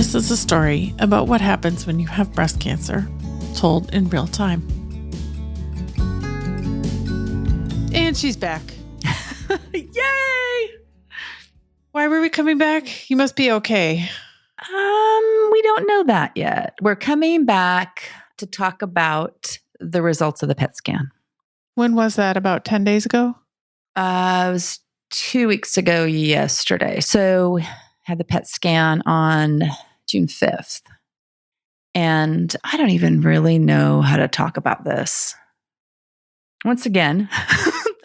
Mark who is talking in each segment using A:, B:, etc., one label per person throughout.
A: This is a story about what happens when you have breast cancer, told in real time. And she's back.
B: Yay!
A: Why were we coming back? You must be okay.
B: We don't know that yet. We're coming back to talk about the results of the PET scan.
A: When was that? About 10 days ago?
B: It was 2 weeks ago yesterday. So had the PET scan on June 5th. And I don't even really know how to talk about this. Once again,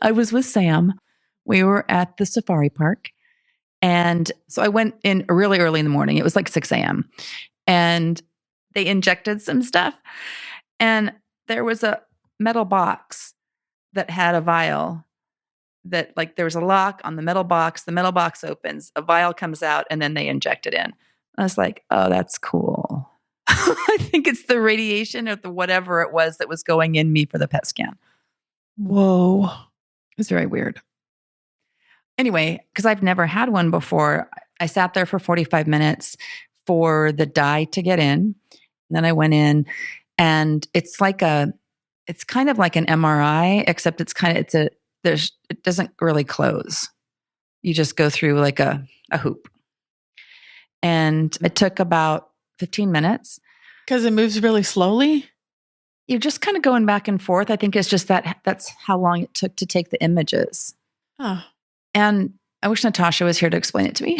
B: I was with Sam. We were at the safari park. And so I went in really early in the morning. It was like 6 a.m. And they injected some stuff. And there was a metal box that had a vial that, like, there was a lock on the metal box. The metal box opens, a vial comes out, and then they inject it in. I was like, oh, that's cool. I think it's the radiation or the whatever it was that was going in me for the PET scan.
A: Whoa.
B: It was very weird. Anyway, because I've never had one before, I sat there for 45 minutes for the dye to get in. And then I went in, and it's kind of like an MRI, except it doesn't really close. You just go through like a hoop. And it took about 15 minutes.
A: Because it moves really slowly?
B: You're just kind of going back and forth. I think it's just that's how long it took to take the images.
A: Oh.
B: And I wish Natasha was here to explain it to me.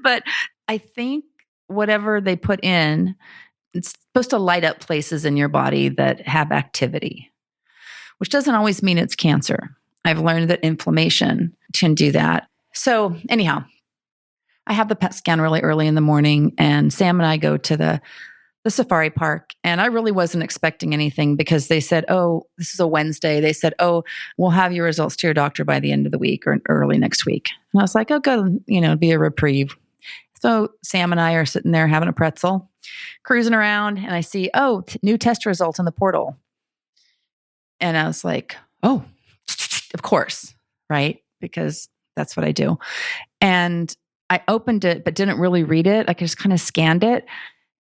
B: But I think whatever they put in, it's supposed to light up places in your body that have activity, which doesn't always mean it's cancer. I've learned that inflammation can do that. So anyhow, I have the PET scan really early in the morning, and Sam and I go to the safari park. And I really wasn't expecting anything because they said, oh, this is a Wednesday. They said, oh, we'll have your results to your doctor by the end of the week or early next week. And I was like, oh, good, be a reprieve. So Sam and I are sitting there having a pretzel, cruising around, and I see, new test result in the portal. And I was like, oh, of course, right? Because that's what I do. And I opened it, but didn't really read it. I just kind of scanned it.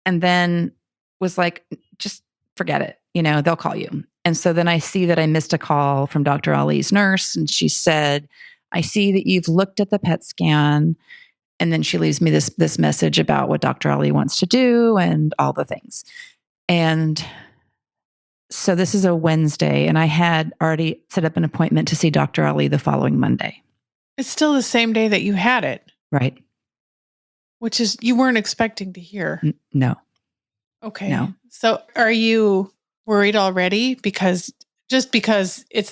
B: And then was like, just forget it. They'll call you. And so then I see that I missed a call from Dr. Ali's nurse. And she said, I see that you've looked at the PET scan. And then she leaves me this message about what Dr. Ali wants to do and all the things. And so this is a Wednesday. And I had already set up an appointment to see Dr. Ali the following Monday.
A: It's still the same day that you had it.
B: Right.
A: Which is, you weren't expecting to hear.
B: No.
A: Okay.
B: No.
A: So are you worried already because it's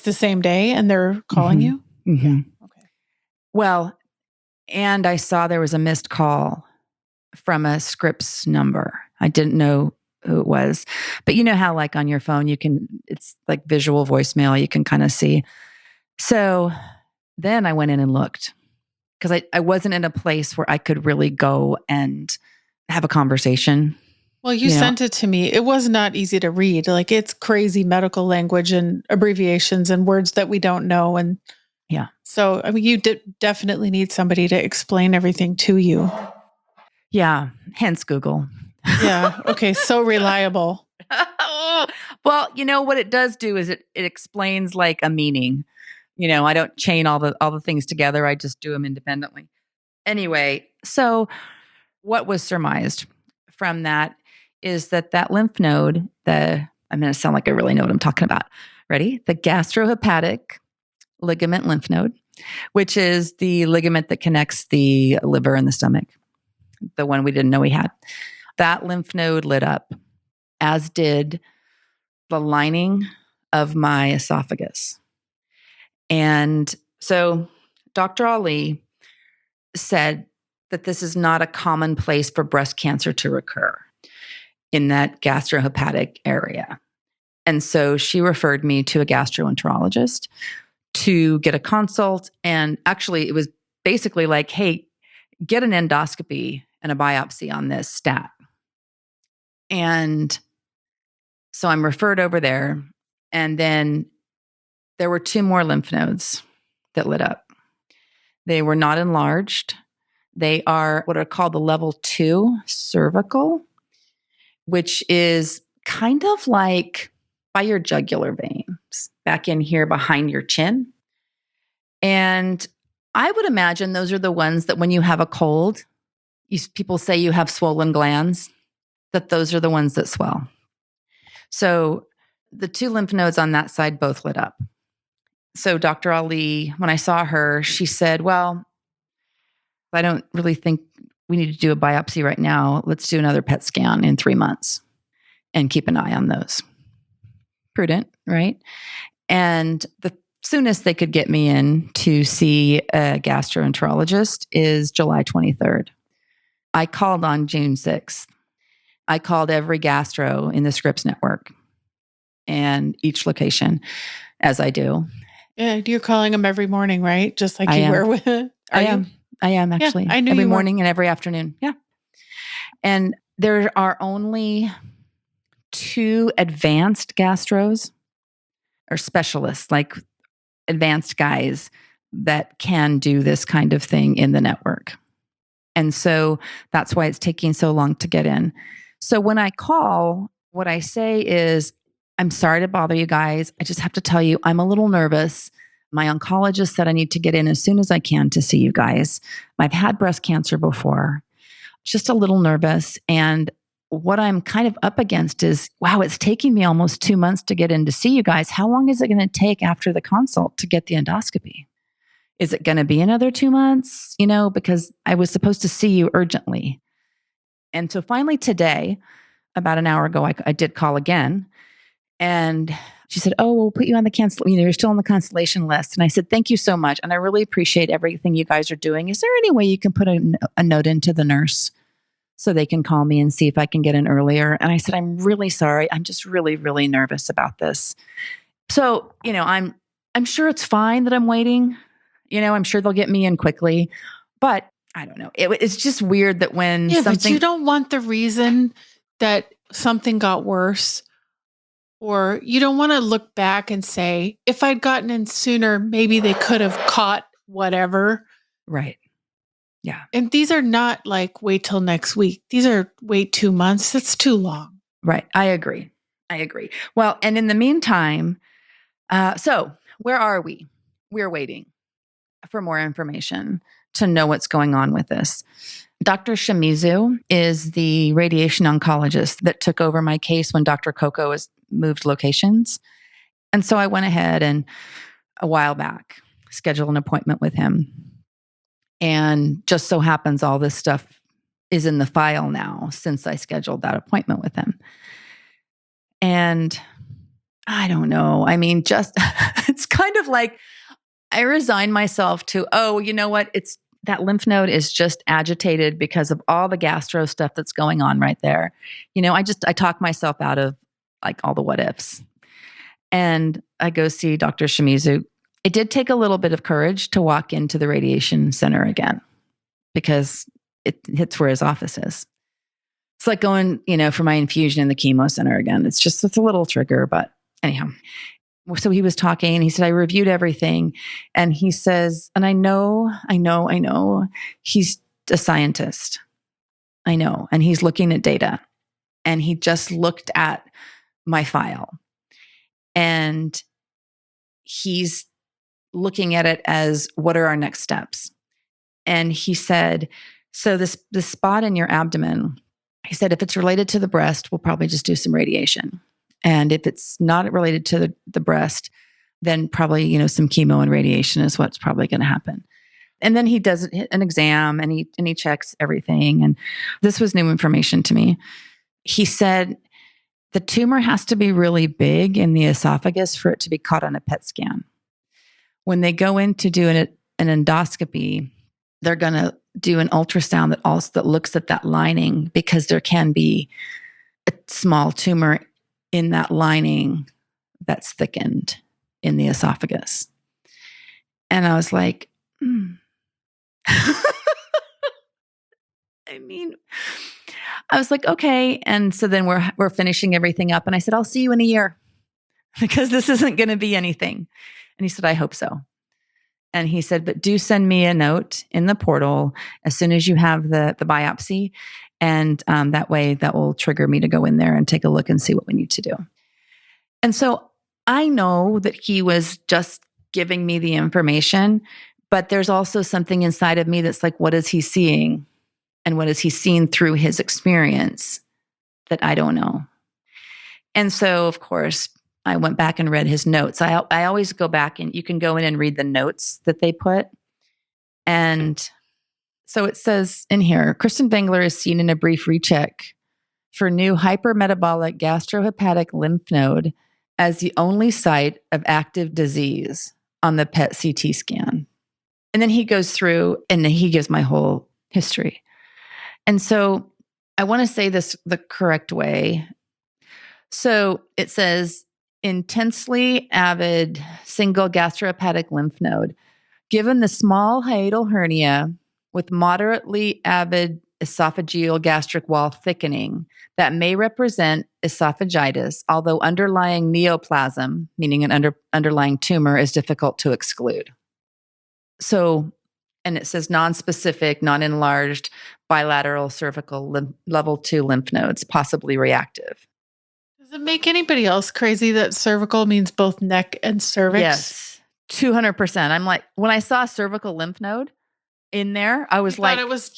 A: the same day and they're calling you?
B: Mm-hmm.
A: Yeah. Okay.
B: Well, and I saw there was a missed call from a Scripps number. I didn't know who it was, but you know how like on your phone, it's like visual voicemail, you can kind of see. So then I went in and looked. Because I wasn't in a place where I could really go and have a conversation.
A: Well, you sent it to me. It was not easy to read. Like, it's crazy medical language and abbreviations and words that we don't know. And
B: yeah. So,
A: I mean, you definitely need somebody to explain everything to you.
B: Yeah. Hence Google.
A: Yeah. Okay. So reliable.
B: Well, what it does do is it explains like a meaning. I don't chain all the things together. I just do them independently. Anyway, so what was surmised from that is that lymph node, I'm going to sound like I really know what I'm talking about. Ready? The gastro-hepatic ligament lymph node, which is the ligament that connects the liver and the stomach, the one we didn't know we had. That lymph node lit up, as did the lining of my esophagus. And so Dr. Ali said that this is not a common place for breast cancer to recur in that gastro-hepatic area. And so she referred me to a gastroenterologist to get a consult. And actually, it was basically like, hey, get an endoscopy and a biopsy on this stat. And so I'm referred over there. And then there were 2 more lymph nodes that lit up. They were not enlarged. They are what are called the level 2 cervical, which is kind of like by your jugular veins, back in here behind your chin. And I would imagine those are the ones that when you have a cold, people say you have swollen glands, that those are the ones that swell. So the 2 lymph nodes on that side both lit up. So Dr. Ali, when I saw her, she said, well, I don't really think we need to do a biopsy right now. Let's do another PET scan in 3 months and keep an eye on those. Prudent, right? And the soonest they could get me in to see a gastroenterologist is July 23rd. I called on June 6th. I called every gastro in the Scripps network and each location, as I do.
A: Yeah, you're calling them every morning, right? Just like
B: I
A: you
B: am.
A: were with.
B: I am actually.
A: Yeah, I knew
B: every
A: you
B: morning and every afternoon. Yeah. And there are only 2 advanced gastros or specialists, like advanced guys that can do this kind of thing in the network. And so that's why it's taking so long to get in. So when I call, what I say is, I'm sorry to bother you guys. I just have to tell you, I'm a little nervous. My oncologist said I need to get in as soon as I can to see you guys. I've had breast cancer before, just a little nervous. And what I'm kind of up against is, wow, it's taking me almost 2 months to get in to see you guys. How long is it going to take after the consult to get the endoscopy? Is it going to be another 2 months? Because I was supposed to see you urgently. And so finally today, about an hour ago, I did call again. And she said, oh, we'll put you on the you're still on the cancellation list. And I said, thank you so much. And I really appreciate everything you guys are doing. Is there any way you can put a note into the nurse so they can call me and see if I can get in earlier? And I said, I'm really sorry. I'm just really, really nervous about this. So, I'm sure it's fine that I'm waiting. I'm sure they'll get me in quickly, but I don't know. It's just weird that when
A: but you don't want the reason that something got worse, or you don't want to look back and say, if I'd gotten in sooner, maybe they could have caught whatever.
B: Right. Yeah.
A: And these are not like wait till next week. These are wait 2 months. That's too long.
B: Right. I agree. Well, and in the meantime, so where are we? We're waiting for more information to know what's going on with this. Dr. Shimizu is the radiation oncologist that took over my case when Dr. Coco was moved locations. And so I went ahead and a while back scheduled an appointment with him. And just so happens all this stuff is in the file now since I scheduled that appointment with him. And I don't know. I mean, it's kind of like I resign myself to, oh, you know what? That lymph node is just agitated because of all the gastro stuff that's going on right there. I talk myself out of like all the what ifs. And I go see Dr. Shimizu. It did take a little bit of courage to walk into the radiation center again because it hits where his office is. It's like going, for my infusion in the chemo center again. It's a little trigger, but anyhow. So he was talking and he said, I reviewed everything. And he says, and I know, he's a scientist. I know. And he's looking at data. And he just looked at my file. And he's looking at it as, what are our next steps? And he said, so this spot in your abdomen, he said, if it's related to the breast, we'll probably just do some radiation. And if it's not related to the breast, then probably, some chemo and radiation is what's probably going to happen. And then he does an exam and he checks everything. And this was new information to me. He said the tumor has to be really big in the esophagus for it to be caught on a PET scan. When they go in to do an endoscopy, they're going to do an ultrasound that looks at that lining because there can be a small tumor in that lining that's thickened in the esophagus. And I was like, I was like, okay. And so then we're finishing everything up. And I said, I'll see you in a year because this isn't going to be anything. And he said, I hope so. And he said, but do send me a note in the portal as soon as you have the biopsy. And that way that will trigger me to go in there and take a look and see what we need to do. And so I know that he was just giving me the information, but there's also something inside of me that's like, what is he seeing? And what has he seen through his experience that I don't know? And so, of course, I went back and read his notes. I always go back and you can go in and read the notes that they put. And so it says in here, Kristen Vengler is seen in a brief recheck for new hypermetabolic gastro-hepatic lymph node as the only site of active disease on the PET CT scan. And then he goes through and he gives my whole history. And so I want to say this the correct way. So it says, intensely avid single gastrohepatic lymph node, given the small hiatal hernia with moderately avid esophageal+gastric+wall+thickening that may represent esophagitis, although underlying neoplasm, meaning an underlying tumor, is difficult to exclude. So, and it says non-specific, non-enlarged bilateral cervical level 2 lymph nodes, possibly reactive.
A: Does it make anybody else crazy that cervical means both neck and cervix?
B: Yes, 200%. I'm like, when I saw cervical lymph node in there, I was like,
A: it was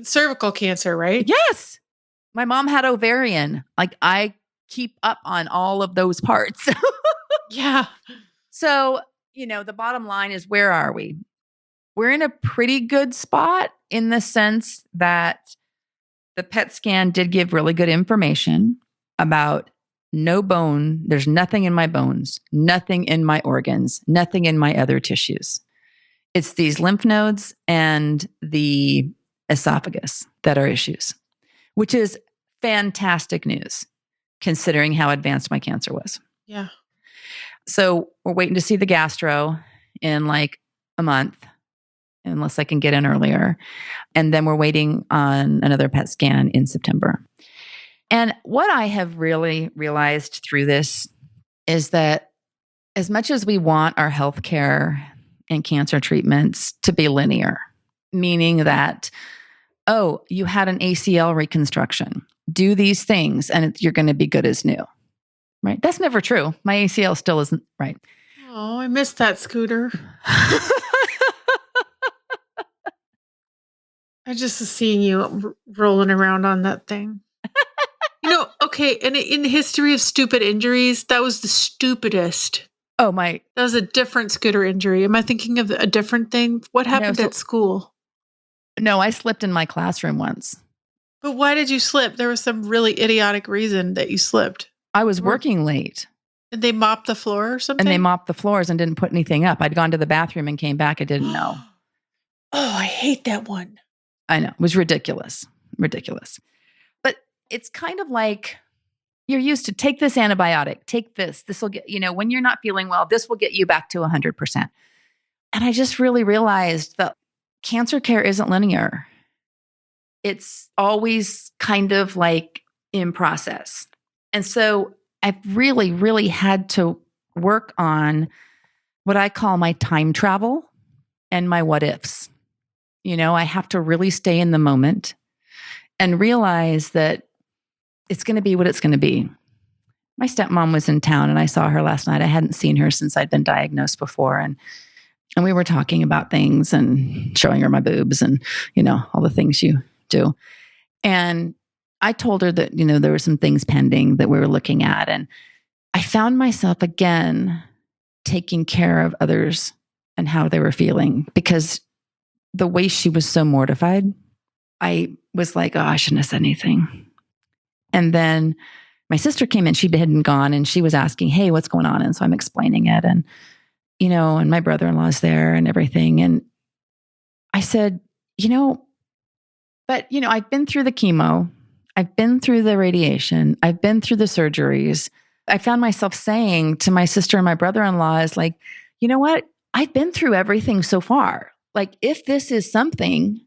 A: cervical cancer, right?
B: yes. My mom had ovarian. Like, I keep up on all of those parts.
A: Yeah.
B: So, the bottom line is, where are we? We're in a pretty good spot in the sense that the PET scan did give really good information about no bone. There's nothing in my bones, nothing in my organs, nothing in my other tissues. It's these lymph nodes and the esophagus that are issues, which is fantastic news considering how advanced my cancer was.
A: Yeah.
B: So we're waiting to see the gastro in like a month, unless I can get in earlier. And then we're waiting on another PET scan in September. And what I have really realized through this is that as much as we want our healthcare and cancer treatments to be linear, meaning that, oh, you had an ACL reconstruction, do these things and you're going to be good as new, right? That's never true. My ACL still isn't right.
A: Oh, I missed that scooter. I just was seeing you rolling around on that thing. Okay, and in the history of stupid injuries, that was the stupidest.
B: Oh, that
A: was a different scooter injury. Am I thinking of a different thing? What happened at school?
B: No, I slipped in my classroom once.
A: But why did you slip? There was some really idiotic reason that you slipped.
B: I was working late.
A: Did they mop the floor or something?
B: And they mopped the floors and didn't put anything up. I'd gone to the bathroom and came back. I didn't know.
A: Oh, I hate that one.
B: I know. It was ridiculous. Ridiculous. But it's kind of like you're used to take this antibiotic, take this. This will get, when you're not feeling well, this will get you back to 100%. And I just really realized that cancer care isn't linear. It's always kind of like in process. And so I've really, really had to work on what I call my time travel and my what ifs. I have to really stay in the moment and realize that it's going to be what it's going to be. My stepmom was in town and I saw her last night. I hadn't seen her since I'd been diagnosed before. And we were talking about things and showing her my boobs and, all the things you do. And I told her that, there were some things pending that we were looking at. And I found myself again taking care of others and how they were feeling, because the way she was so mortified, I was like, oh, I shouldn't have said anything. And then my sister came in, she hadn't gone, and she was asking, hey, what's going on? And so I'm explaining it. And, and my brother-in-law's there and everything. And I said, I've been through the chemo. I've been through the radiation. I've been through the surgeries. I found myself saying to my sister and my brother-in-law is like, you know what? I've been through everything so far. Like, if this is something,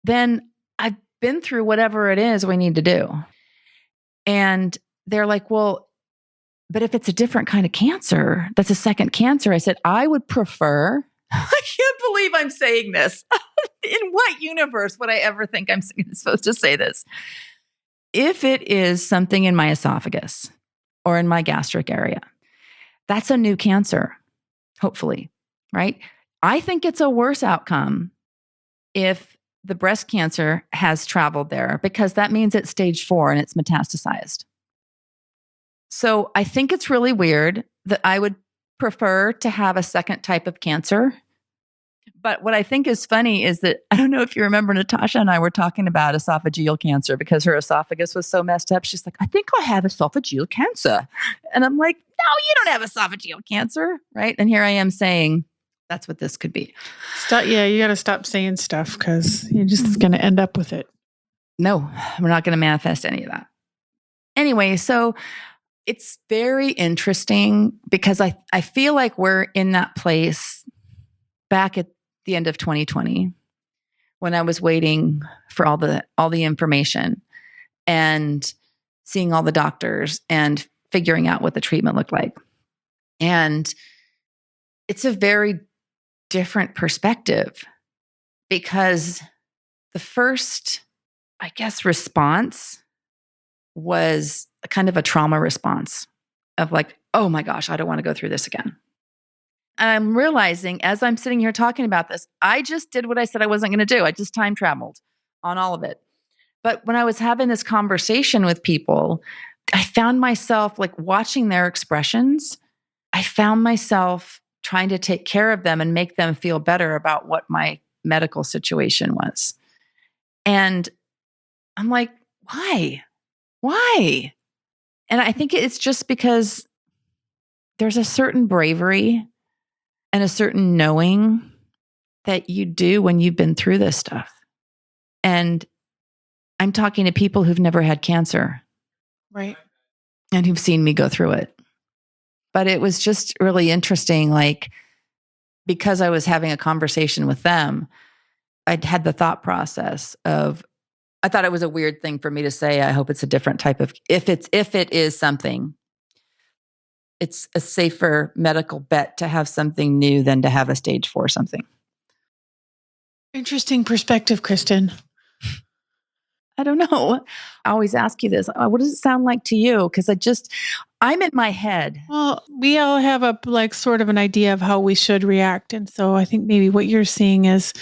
B: then I've been through whatever it is we need to do. And they're like, well, but if it's a different kind of cancer, that's a second cancer. I said, I would prefer I can't believe I'm saying this. In what universe would I ever think I'm supposed to say this? If it is something in my esophagus or in my gastric area, that's a new cancer, hopefully, right? I think it's a worse outcome if the breast cancer has traveled there, because that means it's stage 4 and it's metastasized. So I think it's really weird that I would prefer to have a second type of cancer. But what I think is funny is that, I don't know if you remember, Natasha and I were talking about esophageal cancer because her esophagus was so messed up. She's like, I think I have esophageal cancer. And I'm like, no, you don't have esophageal cancer, right? And here I am saying, that's what this could be.
A: Stop. Yeah, you got to stop saying stuff because you're just going to end up with it.
B: No, we're not going to manifest any of that. Anyway, so it's very interesting because I feel like we're in that place back at the end of 2020 when I was waiting for all the information and seeing all the doctors and figuring out what the treatment looked like. And it's a very different perspective because the first, I guess, response was a kind of a trauma response of like, oh my gosh, I don't want to go through this again. And I'm realizing as I'm sitting here talking about this, I just did what I said I wasn't going to do. I just time traveled on all of it. But when I was having this conversation with people, I found myself like watching their expressions. I found myself trying to take care of them and make them feel better about what my medical situation was. And I'm like, why? Why? And I think it's just because there's a certain bravery and a certain knowing that you do when you've been through this stuff. And I'm talking to people who've never had cancer.
A: Right.
B: And who've seen me go through it. But it was just really interesting, like, because I was having a conversation with them, I'd had the thought process of, I thought it was a weird thing for me to say, I hope it's a different type of, if it is something, it's a safer medical bet to have something new than to have a stage 4 something.
A: Interesting perspective, Kristen.
B: I don't know. I always ask you this. What does it sound like to you? Because I'm in my head.
A: Well, we all have a sort of an idea of how we should react. And so I think maybe what you're seeing is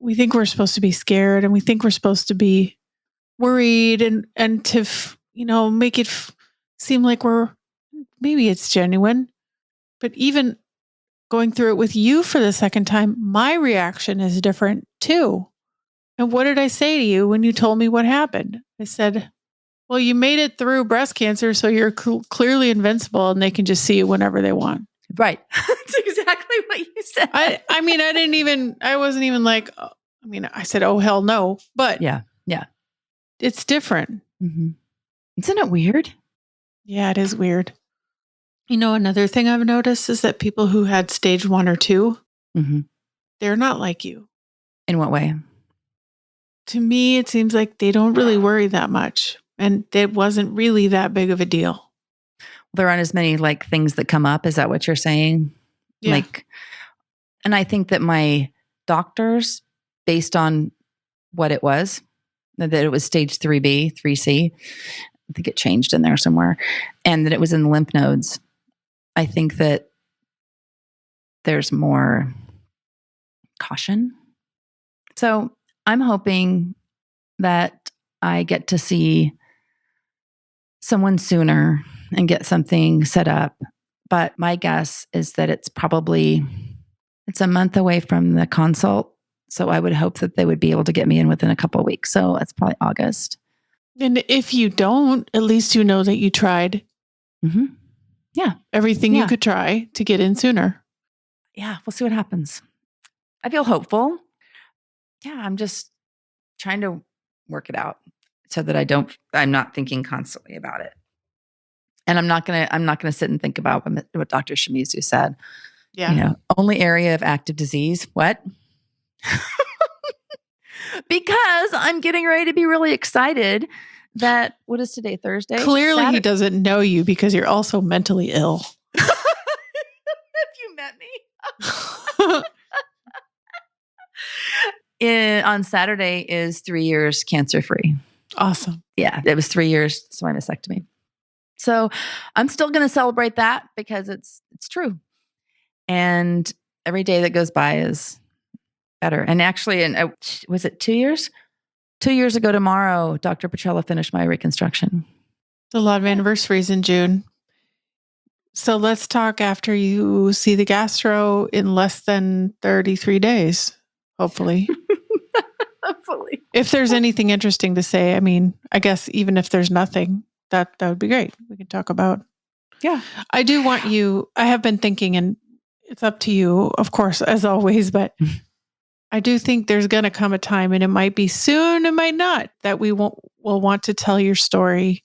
A: we think we're supposed to be scared and we think we're supposed to be worried and to, make it seem like maybe it's genuine. But even going through it with you for the second time, my reaction is different too. And what did I say to you when you told me what happened? I said, well, you made it through breast cancer, so you're clearly invincible and they can just see you whenever they want.
B: Right. That's exactly what you said.
A: I wasn't even like, I said, oh, hell no. But
B: yeah.
A: It's different.
B: Mm-hmm. Isn't it weird?
A: Yeah, it is weird. Another thing I've noticed is that people who had stage 1 or 2,
B: mm-hmm.
A: they're not like you.
B: In what way?
A: To me, it seems like they don't really worry that much. And it wasn't really that big of a deal.
B: There aren't as many things that come up. Is that what you're saying?
A: Yeah.
B: And I think that my doctors, based on what it was, that it was stage 3B, 3C, I think it changed in there somewhere, and that it was in the lymph nodes. I think that there's more caution. So I'm hoping that I get to see someone sooner and get something set up. But my guess is that it's a month away from the consult. So I would hope that they would be able to get me in within a couple of weeks. So that's probably August.
A: And if you don't, at least you know that you tried.
B: Mm-hmm. Yeah.
A: Everything you could try to get in sooner.
B: Yeah. We'll see what happens. I feel hopeful. Yeah. I'm just trying to work it out so that I'm not thinking constantly about it. And I'm not going to sit and think about what Dr. Shimizu said.
A: Yeah.
B: Only area of active disease. What? Because I'm getting ready to be really excited that, what is today, Thursday?
A: Clearly
B: Saturday?
A: He doesn't know you because you're also mentally ill.
B: Have you met me? on Saturday is 3 years cancer-free.
A: Awesome.
B: Yeah, it was 3 years to my mastectomy. So I'm still going to celebrate that because it's true. And every day that goes by is better. And actually, was it 2 years? 2 years ago tomorrow, Dr. Petrella finished my reconstruction.
A: A lot of anniversaries in June. So let's talk after you see the gastro in less than 33 days, hopefully.
B: Hopefully.
A: If there's anything interesting to say, I mean, I guess even if there's nothing, that would be great. We can talk about.
B: Yeah.
A: I do want you, I have been thinking, and it's up to you, of course, as always, but I do think there's going to come a time, and it might be soon, it might not, that will want to tell your story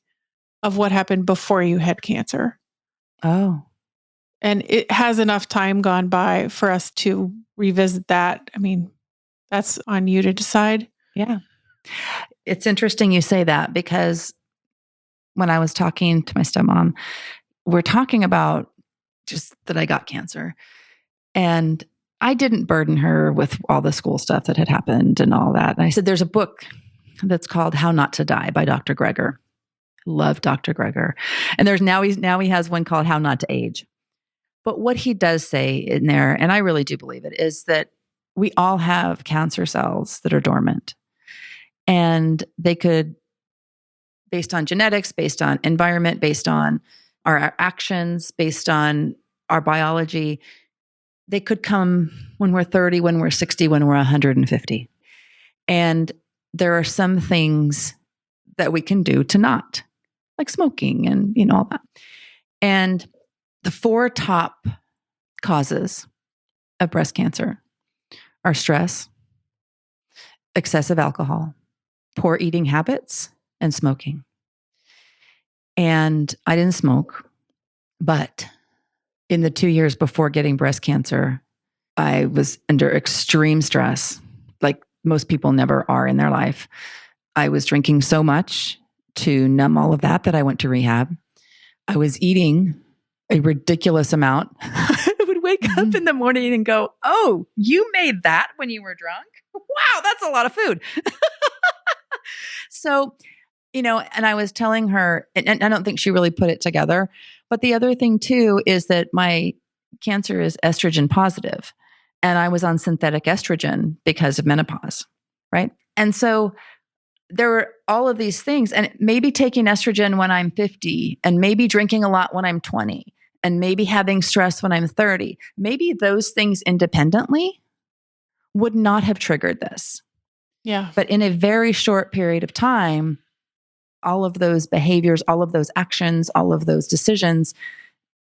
A: of what happened before you had cancer.
B: Oh.
A: And it has enough time gone by for us to revisit that. I mean, that's on you to decide.
B: Yeah. It's interesting you say that because when I was talking to my stepmom, we're talking about just that I got cancer. And I didn't burden her with all the school stuff that had happened and all that. And I said, there's a book that's called How Not to Die by Dr. Greger. Love Dr. Greger. And there's now he has one called How Not to Age. But what he does say in there, and I really do believe it, is that we all have cancer cells that are dormant. And they could, based on genetics, based on environment, based on our actions, based on our biology, they could come when we're 30, when we're 60, when we're 150. And there are some things that we can do to not, like smoking and, all that. And the 4 top causes of breast cancer are stress, excessive alcohol, poor eating habits, and smoking. And I didn't smoke, but in the 2 years before getting breast cancer, I was under extreme stress, like most people never are in their life. I was drinking so much to numb all of that I went to rehab. I was eating a ridiculous amount. I would wake up in the morning and go, oh, you made that when you were drunk? Wow, that's a lot of food. So, and I was telling her, and I don't think she really put it together, but the other thing too is that my cancer is estrogen positive, and I was on synthetic estrogen because of menopause, right? And so there were all of these things, and maybe taking estrogen when I'm 50, and maybe drinking a lot when I'm 20, and maybe having stress when I'm 30. Maybe those things independently would not have triggered this.
A: Yeah.
B: But in a very short period of time, all of those behaviors, all of those actions, all of those decisions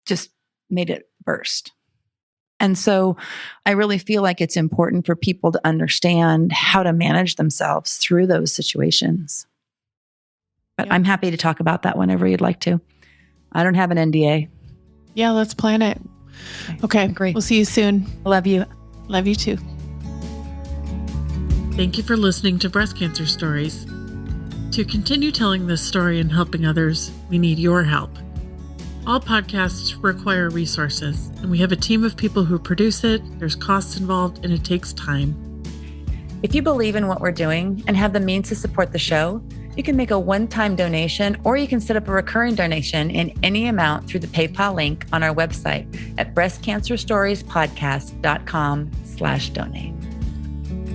B: just made it burst. And so I really feel like it's important for people to understand how to manage themselves through those situations. But I'm happy to talk about that whenever you'd like to. I don't have an NDA.
A: Yeah, let's plan it. Okay.
B: Great.
A: We'll see you soon.
B: Love you.
A: Love you too. Thank you for listening to Breast Cancer Stories. To continue telling this story and helping others, we need your help. All podcasts require resources, and we have a team of people who produce it. There's costs involved, and it takes time.
B: If you believe in what we're doing and have the means to support the show, you can make a one-time donation, or you can set up a recurring donation in any amount through the PayPal link on our website at breastcancerstoriespodcast.com/donate.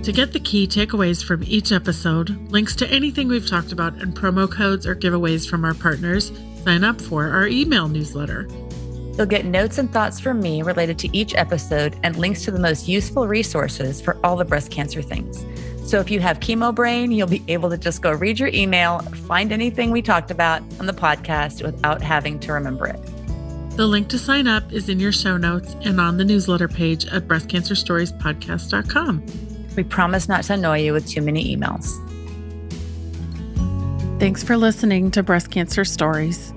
A: To get the key takeaways from each episode, links to anything we've talked about, and promo codes or giveaways from our partners, sign up for our email newsletter.
B: You'll get notes and thoughts from me related to each episode and links to the most useful resources for all the breast cancer things. So if you have chemo brain, you'll be able to just go read your email, find anything we talked about on the podcast without having to remember it.
A: The link to sign up is in your show notes and on the newsletter page at breastcancerstoriespodcast.com.
B: We promise not to annoy you with too many emails.
A: Thanks for listening to Breast Cancer Stories.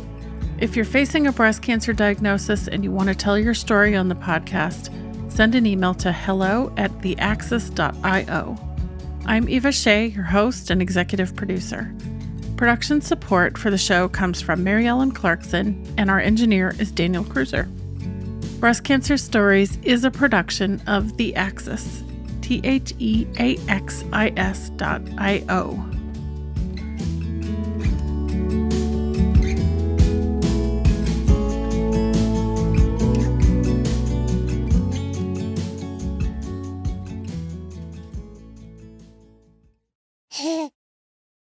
A: If you're facing a breast cancer diagnosis and you want to tell your story on the podcast, send an email to hello@theaxis.io. I'm Eva Sheie, your host and executive producer. Production support for the show comes from Mary Ellen Clarkson, and our engineer is Daniel Croeser. Breast Cancer Stories is a production of The Axis, THEAXIS.io.